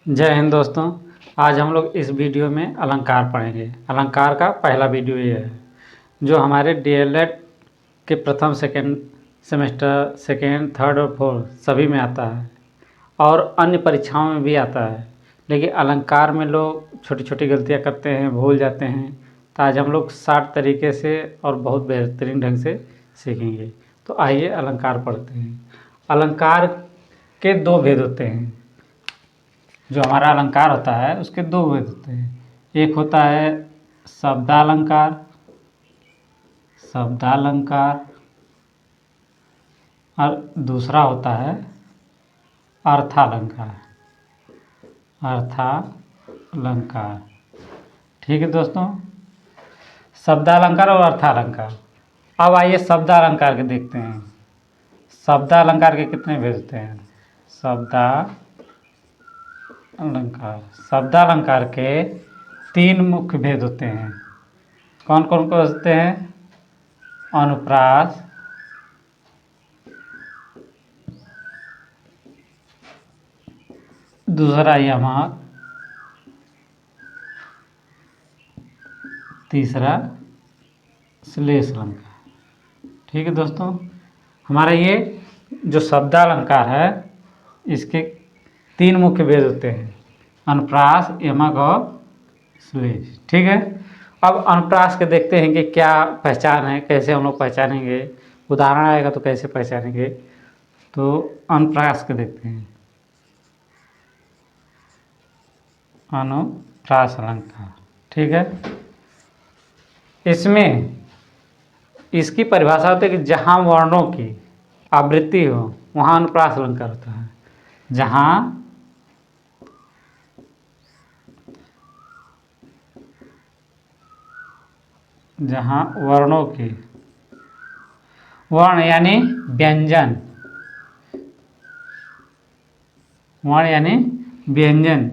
जय हिंद दोस्तों। आज हम लोग इस वीडियो में अलंकार पढ़ेंगे। अलंकार का पहला वीडियो ये है जो हमारे डीएलएड के प्रथम सेकंड सेमेस्टर सेकंड थर्ड और फोर्थ सभी में आता है और अन्य परीक्षाओं में भी आता है। लेकिन अलंकार में लोग छोटी छोटी गलतियां करते हैं, भूल जाते हैं। तो आज हम लोग शार्ट तरीके से और बहुत बेहतरीन ढंग से सीखेंगे। तो आइए अलंकार पढ़ते हैं। अलंकार के दो भेद होते हैं। जो हमारा अलंकार होता है उसके दो भेद होते हैं। एक होता है शब्दालंकार, शब्दालंकार, और दूसरा होता है अर्थालंकार, अर्थालंकार। ठीक है दोस्तों, शब्दालंकार और अर्थालंकार। अब आइए शब्दालंकार के देखते हैं। शब्दालंकार के कितने भेद होते हैं? शब्दालंकार के तीन मुख्य भेद होते हैं। कौन कौन को होते हैं? अनुप्रास, दूसरा यमक, तीसरा श्लेष अलंकार। ठीक है दोस्तों, हमारा ये जो शब्दालंकार है इसके तीन मुख्य भेद होते हैं, अनुप्रास, यमक और श्लेष। ठीक है, अब अनुप्रास के देखते हैं कि क्या पहचान है, कैसे हम लोग पहचानेंगे। उदाहरण आएगा तो कैसे पहचानेंगे। तो अनुप्रास के देखते हैं। अनुप्रास अलंकार, ठीक है। इसमें इसकी परिभाषा होती है कि जहाँ वर्णों की आवृत्ति हो वहाँ अनुप्रास अलंकार होता है। जहाँ वर्णों की, वर्ण यानी व्यंजन, वर्ण यानी व्यंजन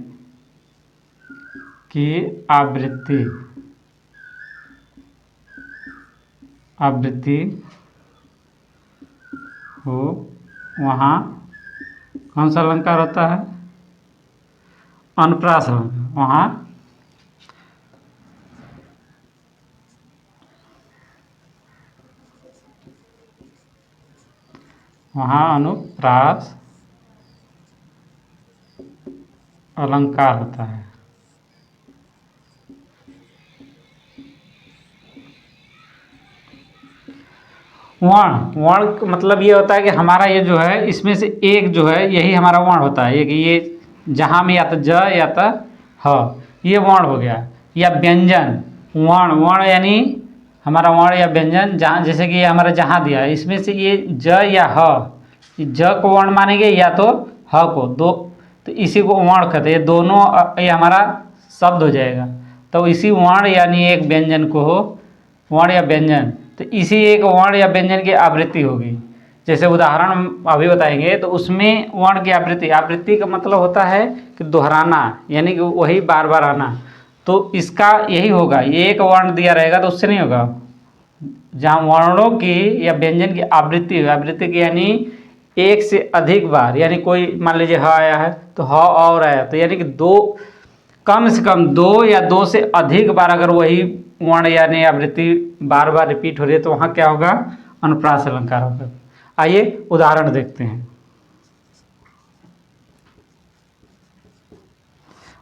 की आवृत्ति हो वहाँ कौन सा अलंकार होता है? अनुप्रास अलंकार। वहाँ अनुप्रास अलंकार होता है। वर्ण का मतलब ये होता है कि हमारा ये जो है इसमें से एक जो है यही हमारा वर्ण होता है। ये जहाँ में या तो ज या तो ह, ये वर्ण हो गया। या व्यंजन, वर्ण यानी हमारा वर्ण या व्यंजन, जहाँ जैसे कि ये हमारा जहाँ दिया है इसमें से ये ज या ह, ज को वर्ण मानेंगे या तो ह को, दो तो इसी को वर्ण कहते हैं। ये दोनों ये हमारा शब्द हो जाएगा। तो इसी वर्ण यानी एक व्यंजन को हो वर्ण या व्यंजन, तो इसी एक वर्ण या व्यंजन की आवृत्ति होगी। जैसे उदाहरण हम अभी बताएंगे तो उसमें वर्ण की आवृत्ति का मतलब होता है कि दोहराना, यानी कि वही बार बार आना। तो इसका यही होगा, ये एक वर्ण दिया रहेगा तो उससे नहीं होगा। जहाँ वर्णों की या व्यंजन की आवृत्ति की यानी एक से अधिक बार, यानी कोई मान लीजिए ह आया है तो ह और आया, तो यानी कि दो, कम से कम दो या दो से अधिक बार अगर वही वर्ण यानी आवृत्ति बार बार रिपीट हो रही है तो वहाँ क्या होगा? अनुप्रास अलंकार होगा। आइए उदाहरण देखते हैं।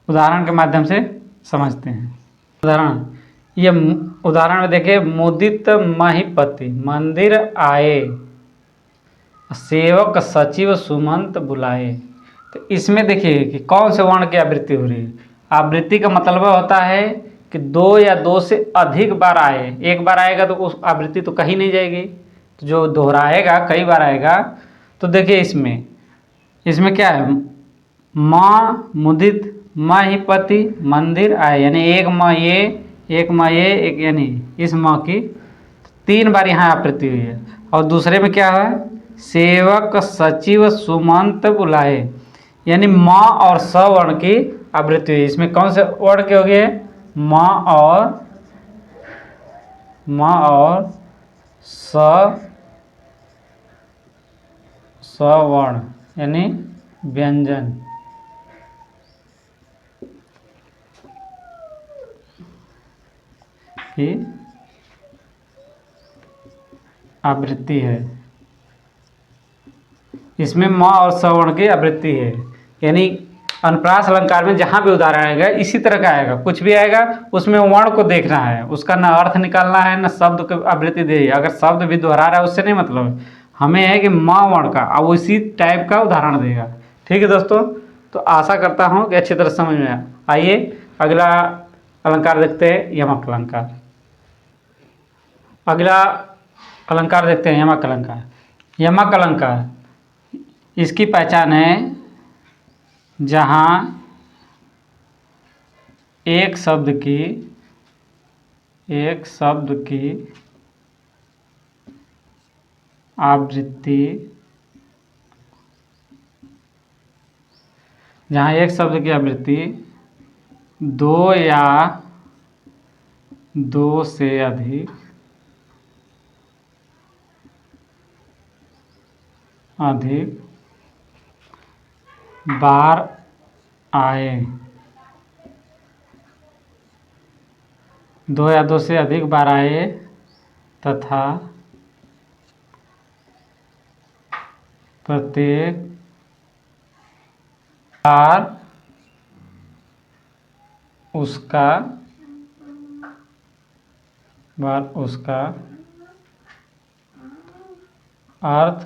उदाहरण के माध्यम से समझते हैं। ये उदाहरण में देखिए, मुदित महिपति मंदिर आए, सेवक सचिव सुमंत बुलाए। तो इसमें देखिए कि कौन से वर्ण की आवृत्ति हो रही है। आवृत्ति का मतलब होता है कि दो या दो से अधिक बार आए। एक बार आएगा तो उस आवृत्ति तो कहीं नहीं जाएगी, तो जो दोहराएगा कई बार आएगा। तो देखिए इसमें क्या है, माँ मुदित महिपति मंदिर आए, यानी एक माँ ये एक, यानी इस माँ की तीन बार यहाँ आवृत्ति हुई है। और दूसरे में क्या है, सेवक सचिव सुमंत बुलाए, यानी माँ और स वर्ण की आवृत्ति हुई। इसमें कौन से वर्ण के हो गए? माँ और स वर्ण यानी व्यंजन। की आवृत्ति है। इसमें म और सवर्ण की आवृत्ति है, यानी अनुप्रास अलंकार में जहाँ भी उदाहरण आएगा इसी तरह का आएगा, कुछ भी आएगा उसमें वर्ण को देखना है, उसका ना अर्थ निकालना है ना शब्द को आवृत्ति दे। अगर शब्द भी दोहरा रहा है उससे नहीं मतलब है, हमें है कि माँ वर्ण का अब उसी टाइप का उदाहरण देगा। ठीक है दोस्तों, तो आशा करता हूँ कि अच्छी तरह समझ में आइए। अगला अलंकार देखते हैं, यमक अलंकार। अगला अलंकार देखते हैं यमक अलंकार। यमक अलंकार इसकी पहचान है जहाँ एक शब्द की आवृत्ति, जहाँ एक शब्द की आवृत्ति दो या दो से अधिक बार आए, दो या दो से अधिक बार आए तथा प्रत्येक बार उसका अर्थ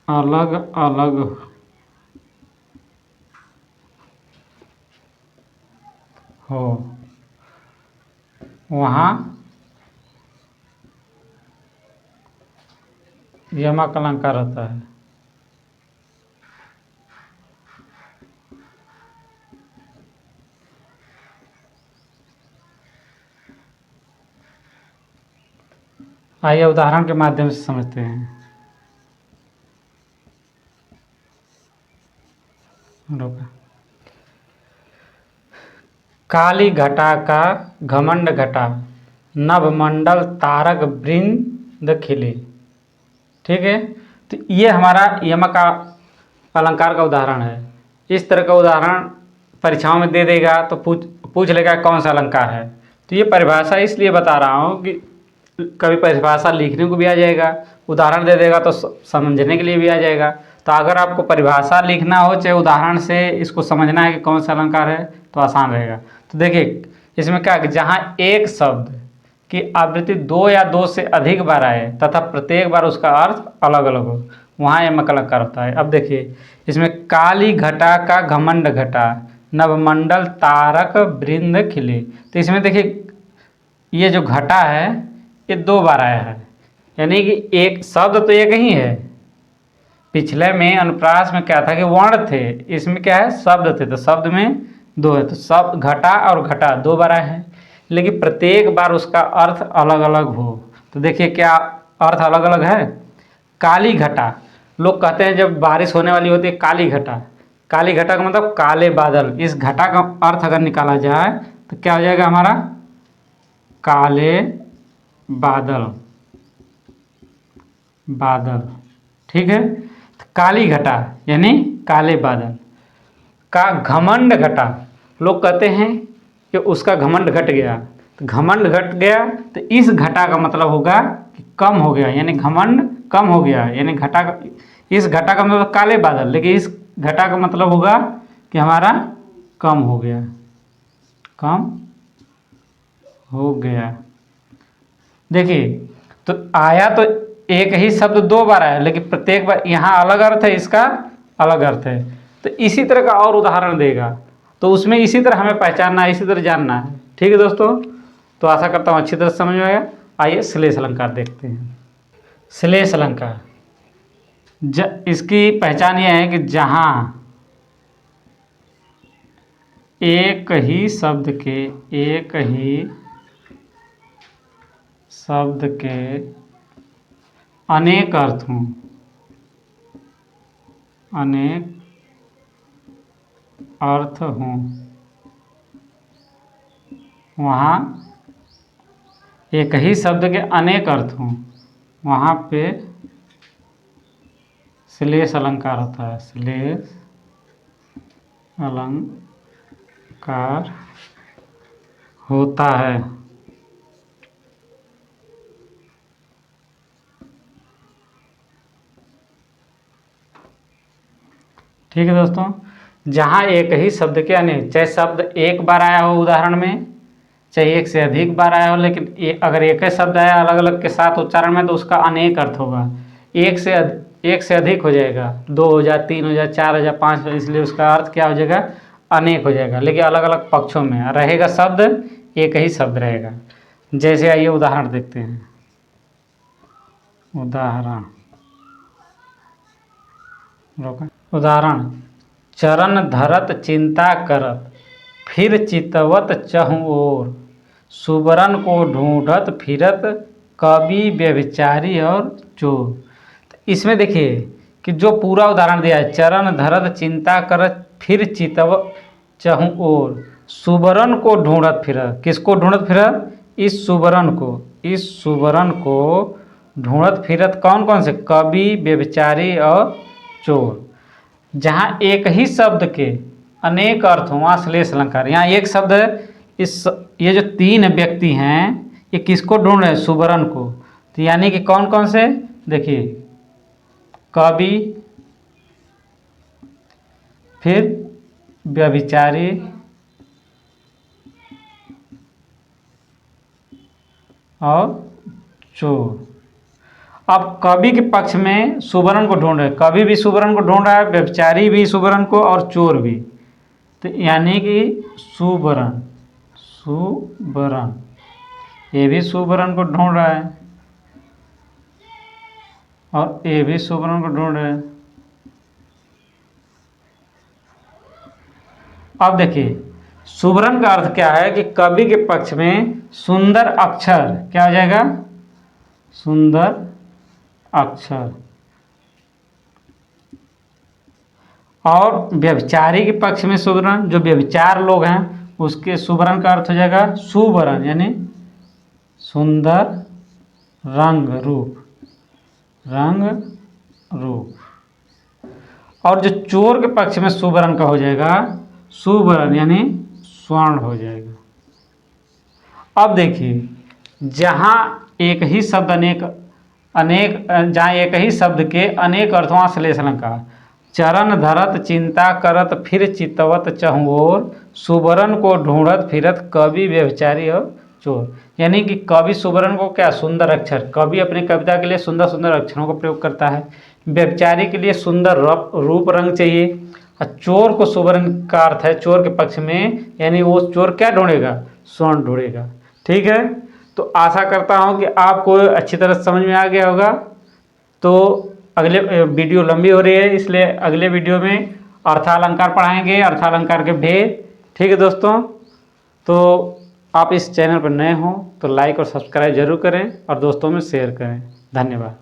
अलग अलग हो, वहाँ यमक अलंकार होता है। आइए उदाहरण के माध्यम से समझते हैं। काली घटा का घमंड घटा, नभमंडल तारक वृंद खिले। ठीक है, तो ये हमारा यमक का अलंकार का उदाहरण है। इस तरह का उदाहरण परीक्षाओं में दे देगा तो पूछ लेगा कौन सा अलंकार है। तो ये परिभाषा इसलिए बता रहा हूँ कि कभी परिभाषा लिखने को भी आ जाएगा, उदाहरण दे देगा तो समझने के लिए भी आ जाएगा। तो अगर आपको परिभाषा लिखना हो चाहे उदाहरण से इसको समझना है कि कौन सा अलंकार है तो आसान रहेगा। तो देखिए इसमें क्या है, जहाँ एक शब्द की आवृत्ति दो या दो से अधिक बार आए तथा प्रत्येक बार उसका अर्थ अलग अलग हो, वहाँ यमक अलंकार होता है। अब देखिए इसमें काली घटा का घमंड घटा, नवमंडल तारक वृंद खिले। तो इसमें देखिए ये जो घटा है ये दो बार आया है, यानी कि एक शब्द तो एक ही है। पिछले में अनुप्रास में क्या था कि वर्ण थे, इसमें क्या है शब्द थे, तो शब्द में दो है, तो शब्द घटा और घटा दो बार आए हैं, लेकिन प्रत्येक बार उसका अर्थ अलग अलग हो। तो देखिए क्या अर्थ अलग अलग है। काली घटा, लोग कहते हैं जब बारिश होने वाली होती है काली घटा, काली घटा का मतलब काले बादल। इस घटा का अर्थ अगर निकाला जाए तो क्या हो जाएगा हमारा काले बादल, बादल। ठीक है, तो काली घटा यानी काले बादल का घमंड घटा, लोग कहते हैं कि उसका घमंड घट गया, तो घमंड घट गया तो इस घटा का मतलब होगा कि कम हो गया, यानी घमंड कम हो गया, यानी घटा का, इस घटा का मतलब काले बादल, लेकिन इस घटा का मतलब होगा कि हमारा कम हो गया, कम हो गया। देखिए तो आया तो एक ही शब्द दो बार आया, लेकिन प्रत्येक बार यहाँ अलग अर्थ है, इसका अलग अर्थ है। तो इसी तरह का और उदाहरण देगा, तो उसमें इसी तरह हमें पहचानना है, इसी तरह जानना है। ठीक है दोस्तों, तो आशा करता हूँ अच्छी तरह समझ में आएगा। आइए श्लेष अलंकार देखते हैं। श्लेष अलंकार इसकी पहचान यह है कि जहाँ एक ही शब्द के अनेक अर्थ हों, अनेक अर्थ हों, वहाँ एक ही शब्द के अनेक अर्थ हों, वहाँ पे श्लेष अलंकार होता है। श्लेष अलंकार कार होता है। ठीक है दोस्तों, जहाँ एक ही शब्द के अनेक, चाहे शब्द एक बार आया हो उदाहरण में, चाहे एक से अधिक बार आया हो, लेकिन अगर एक ही शब्द आया अलग अलग के साथ उच्चारण में तो उसका अनेक अर्थ होगा। एक से अधिक हो जाएगा, 2 हो जाए, 3 हो जाए, 4 हो जाए, 5 हो जाए, इसलिए उसका अर्थ क्या हो जाएगा, अनेक हो जाएगा। लेकिन अलग अलग पक्षों में रहेगा शब्द, एक ही शब्द रहेगा। जैसे आइए उदाहरण देखते हैं। उदाहरण, चरण धरत चिंता करत, फिर चितवत चहुँ ओर, सुबरन को ढूंढत फिरत, कवि व्यभिचारी और चोर। तो इसमें देखिए कि जो पूरा उदाहरण दिया है, चरण धरत चिंता करत फिर चितवत चहुँ ओर, सुबरन को ढूंढत फिरत। किसको ढूंढत फिरत? इस सुबरन को ढूंढत फिरत कौन कौन से? कवि, व्यभिचारी और चोर। जहाँ एक ही शब्द के अनेक अर्थ हों वहाँ श्लेष अलंकार। यहाँ एक शब्द है, ये जो 3 व्यक्ति हैं ये किसको ढूंढ रहे हैं? सुबरन को। तो यानी कि कौन कौन से? देखिए, कवि, फिर व्यभिचारी और चोर। अब कवि के पक्ष में सुबरन को ढूंढ रहे, कवि भी सुबरन को ढूंढ रहा है, व्यभिचारी भी सुबरन को और चोर भी। तो यानी कि सुबरन ये भी सुबरन को ढूंढ रहा है और ये भी सुबरन को ढूंढ रहे हैं। अब देखिए, सुबरन का अर्थ क्या है कि कवि के पक्ष में सुंदर अक्षर क्या हो जाएगा? सुंदर अक्षर। और व्यभिचारी के पक्ष में सुबरन, जो व्यभिचार लोग हैं उसके सुबरन का अर्थ हो जाएगा सुबरन, यानी सुंदर रंग रूप। और जो चोर के पक्ष में सुबरन का हो जाएगा सुबरन, यानी स्वर्ण हो जाएगा। अब देखिए, जहाँ एक ही शब्द जहाँ एक ही शब्द के अनेक अर्थों श्लेष अलंकार। चरण धरत चिंता करत फिर चितवत चहुँ ओर, सुबरन को ढूंढत फिरत, कवि व्यभिचारी और चोर। यानी कि कवि सुबरन को क्या? सुंदर अक्षर। कवि अपनी कविता के लिए सुंदर सुंदर अक्षरों का प्रयोग करता है। व्यभिचारी के लिए सुंदर रूप रंग चाहिए। और चोर को सुबरन का अर्थ है चोर के पक्ष में, यानी वो चोर क्या ढूंढेगा? स्वर्ण ढूंढेगा। ठीक है, तो आशा करता हूँ कि आपको अच्छी तरह समझ में आ गया होगा। तो अगले वीडियो लंबी हो रही है, इसलिए अगले वीडियो में अर्थालंकार पढ़ाएंगे, अर्थालंकार के भेद। ठीक है दोस्तों, तो आप इस चैनल पर नए हों तो लाइक और सब्सक्राइब जरूर करें और दोस्तों में शेयर करें। धन्यवाद।